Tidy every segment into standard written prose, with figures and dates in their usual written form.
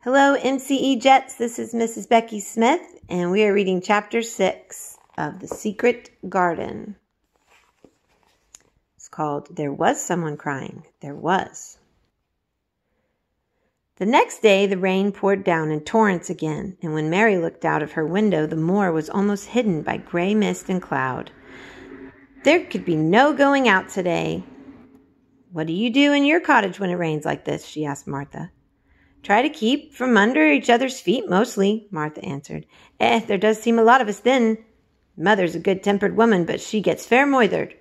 Hello, MCE Jets. This is Mrs. Becky Smith, and we are reading Chapter 6 of The Secret Garden. It's called There Was Someone Crying. There was. The next day, the rain poured down in torrents again, and when Mary looked out of her window, the moor was almost hidden by gray mist and cloud. There could be no going out today. "What do you do in your cottage when it rains like this?" she asked Martha. "Try to keep from under each other's feet, mostly," Martha answered. There does seem a lot of us then. Mother's a good-tempered woman, but she gets fair moithered.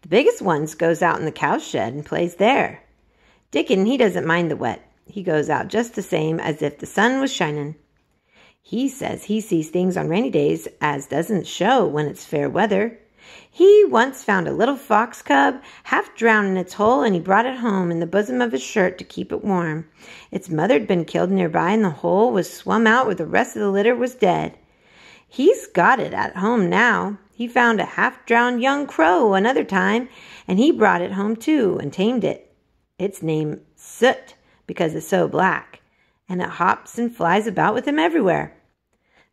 The biggest ones goes out in the cow shed and plays there. Dickon, he doesn't mind the wet. He goes out just the same as if the sun was shining. He says he sees things on rainy days as doesn't show when it's fair weather. He once found a little fox cub half drowned in its hole, and he brought it home in the bosom of his shirt to keep it warm. Its mother had been killed nearby, and the hole was swum out where the rest of the litter was dead. He's got it at home now. He found a half-drowned young crow another time, and he brought it home too and tamed it. It's named Soot because it's so black, and it hops and flies about with him everywhere.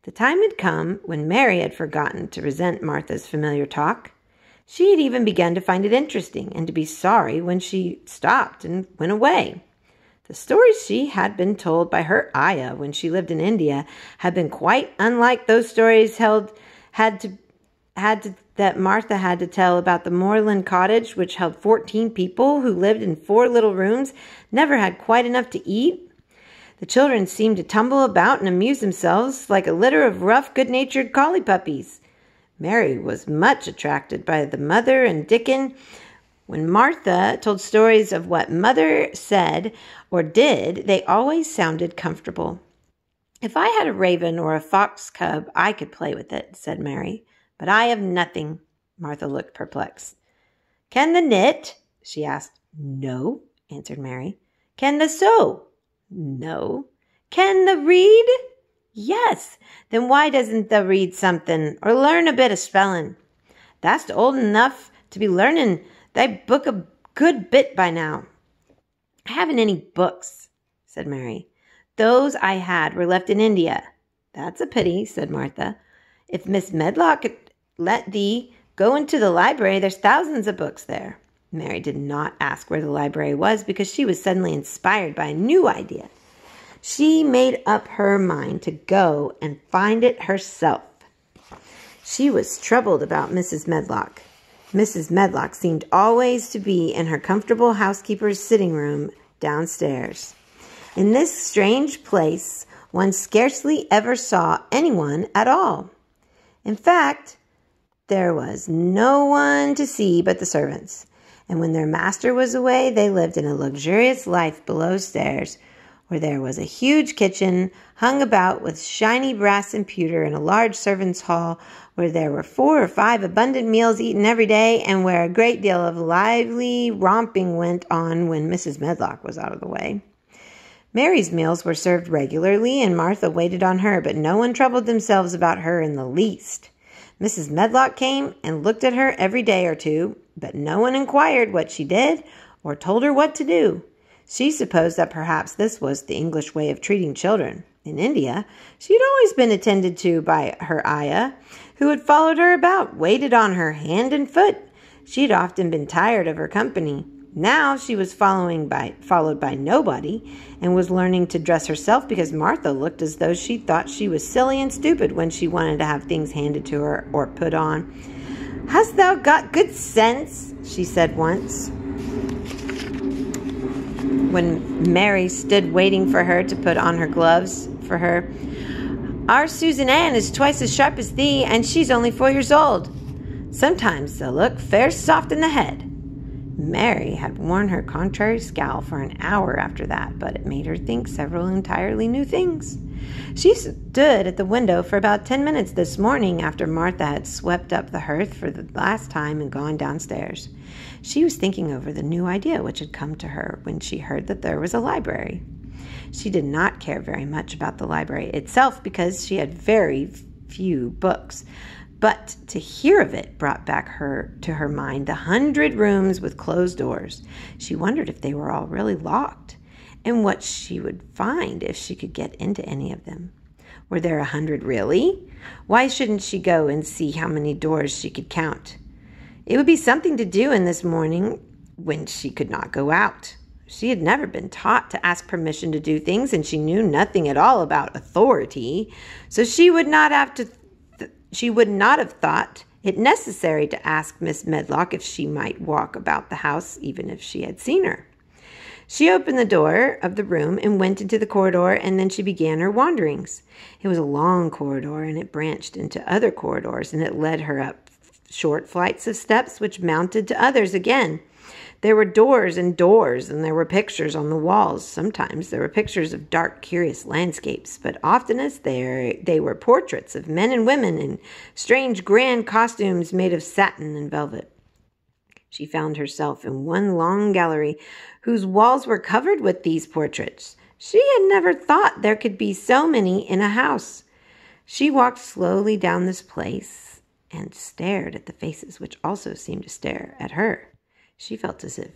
The time had come when Mary had forgotten to resent Martha's familiar talk. She had even begun to find it interesting and to be sorry when she stopped and went away. The stories she had been told by her ayah when she lived in India had been quite unlike those stories that Martha had to tell about the moorland cottage, which held 14 people who lived in 4 little rooms, never had quite enough to eat. The children seemed to tumble about and amuse themselves like a litter of rough, good-natured collie puppies. Mary was much attracted by the mother and Dickon. When Martha told stories of what Mother said or did, they always sounded comfortable. "If I had a raven or a fox cub, I could play with it," said Mary. "But I have nothing." Martha looked perplexed. "Can the knit?" she asked. "No," answered Mary. "Can the sew?" "No." "Can the read?" "Yes." "Then why doesn't the read something or learn a bit of spelling? Thou'st old enough to be learning thy book a good bit by now." "I haven't any books," said Mary. "Those I had were left in India." "That's a pity," said Martha. "If Miss Medlock could let thee go into the library, there's thousands of books there." Mary did not ask where the library was because she was suddenly inspired by a new idea. She made up her mind to go and find it herself. She was troubled about Mrs. Medlock. Mrs. Medlock seemed always to be in her comfortable housekeeper's sitting room downstairs. In this strange place, one scarcely ever saw anyone at all. In fact, there was no one to see but the servants. And when their master was away, they lived in a luxurious life below stairs, where there was a huge kitchen hung about with shiny brass and pewter, and a large servants' hall where there were 4 or 5 abundant meals eaten every day, and where a great deal of lively romping went on when Mrs. Medlock was out of the way. Mary's meals were served regularly, and Martha waited on her, but no one troubled themselves about her in the least. Mrs. Medlock came and looked at her every day or two, but no one inquired what she did or told her what to do. She supposed that perhaps this was the English way of treating children. In India, she had always been attended to by her ayah, who had followed her about, waited on her hand and foot. She had often been tired of her company. Now she was followed by nobody, and was learning to dress herself because Martha looked as though she thought she was silly and stupid when she wanted to have things handed to her or put on. "Hast thou got good sense?" she said once, when Mary stood waiting for her to put on her gloves for her. "Our Susan Ann is twice as sharp as thee, and she's only 4 years old. Sometimes they'll look fair soft in the head." Mary had worn her contrary scowl for an hour after that, but it made her think several entirely new things. She stood at the window for about 10 minutes this morning after Martha had swept up the hearth for the last time and gone downstairs. She was thinking over the new idea which had come to her when she heard that there was a library. She did not care very much about the library itself because she had very few books, but to hear of it brought back to her mind the 100 rooms with closed doors. She wondered if they were all really locked, and what she would find if she could get into any of them. Were there 100 really? Why shouldn't she go and see how many doors she could count? It would be something to do in this morning when she could not go out. She had never been taught to ask permission to do things, and she knew nothing at all about authority, so she would not have thought it necessary to ask Miss Medlock if she might walk about the house, even if she had seen her. She opened the door of the room and went into the corridor, and then she began her wanderings. It was a long corridor, and it branched into other corridors, and it led her up short flights of steps which mounted to others again. There were doors, and there were pictures on the walls. Sometimes there were pictures of dark, curious landscapes, but oftenest they were portraits of men and women in strange, grand costumes made of satin and velvet. She found herself in one long gallery whose walls were covered with these portraits. She had never thought there could be so many in a house. She walked slowly down this place and stared at the faces which also seemed to stare at her. She felt as if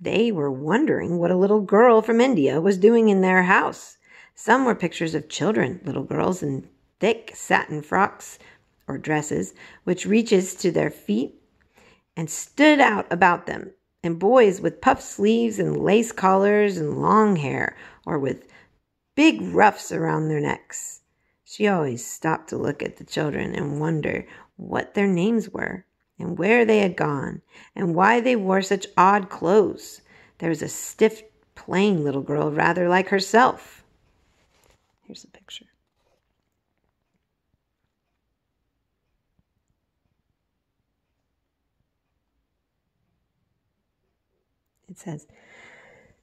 they were wondering what a little girl from India was doing in their house. Some were pictures of children, little girls in thick satin frocks or dresses, which reaches to their feet and stood out about them, and boys with puffed sleeves and lace collars and long hair, or with big ruffs around their necks. She always stopped to look at the children and wonder what their names were, and where they had gone, and why they wore such odd clothes. There was a stiff, plain little girl, rather like herself. Here's a picture. It says,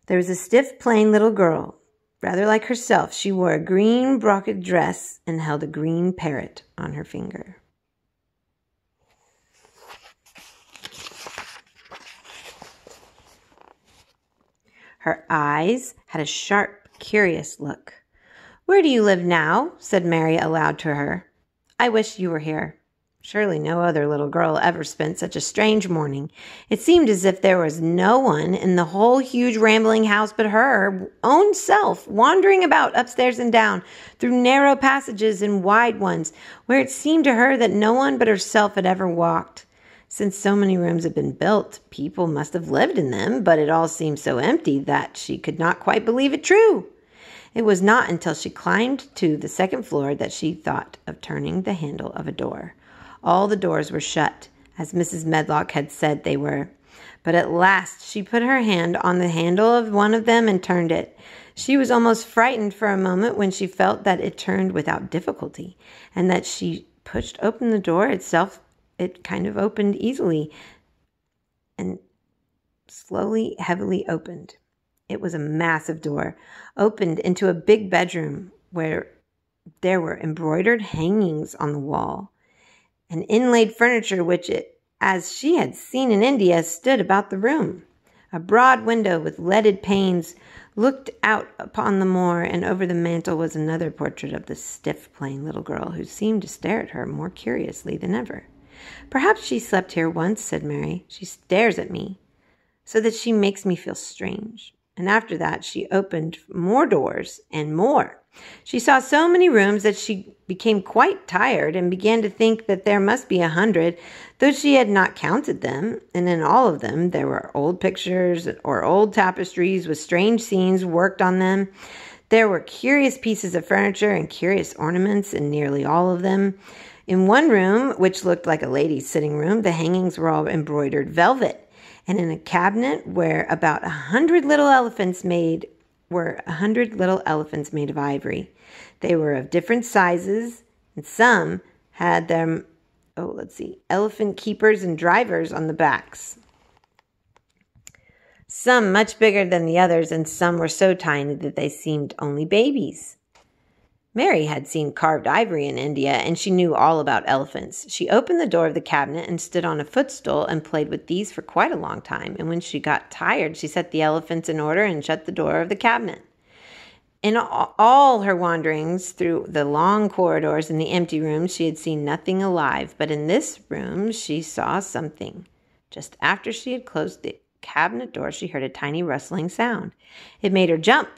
there was a stiff, plain little girl, rather like herself. She wore a green brocade dress and held a green parrot on her finger. Her eyes had a sharp, curious look. "Where do you live now?" said Mary aloud to her. "I wish you were here." Surely no other little girl ever spent such a strange morning. It seemed as if there was no one in the whole huge rambling house but her own self, wandering about upstairs and down, through narrow passages and wide ones, where it seemed to her that no one but herself had ever walked. Since so many rooms had been built, people must have lived in them, but it all seemed so empty that she could not quite believe it true. It was not until she climbed to the second floor that she thought of turning the handle of a door. All the doors were shut, as Mrs. Medlock had said they were. But at last she put her hand on the handle of one of them and turned it. She was almost frightened for a moment when she felt that it turned without difficulty, and that she pushed open the door itself. It kind of opened easily and slowly, heavily opened. It was a massive door, opened into a big bedroom where there were embroidered hangings on the wall, and inlaid furniture which, as she had seen in India, stood about the room. A broad window with leaded panes looked out upon the moor, and over the mantel was another portrait of the stiff, plain little girl, who seemed to stare at her more curiously than ever. "Perhaps she slept here once," said Mary. "She stares at me so that she makes me feel strange." And after that she opened more doors and more. She saw so many rooms that she became quite tired and began to think that there must be 100, though she had not counted them. And in all of them there were old pictures or old tapestries with strange scenes worked on them. There were curious pieces of furniture and curious ornaments in nearly all of them. In one room, which looked like a lady's sitting room, the hangings were all embroidered velvet. And in a cabinet where about 100 little elephants made of ivory. They were of different sizes, and some had them, elephant keepers and drivers on the backs. Some much bigger than the others, and some were so tiny that they seemed only babies. Mary had seen carved ivory in India, and she knew all about elephants. She opened the door of the cabinet and stood on a footstool and played with these for quite a long time, and when she got tired, she set the elephants in order and shut the door of the cabinet. In all her wanderings through the long corridors and the empty rooms, she had seen nothing alive, but in this room she saw something. Just after she had closed cabinet door, she heard a tiny rustling sound. It made her jump.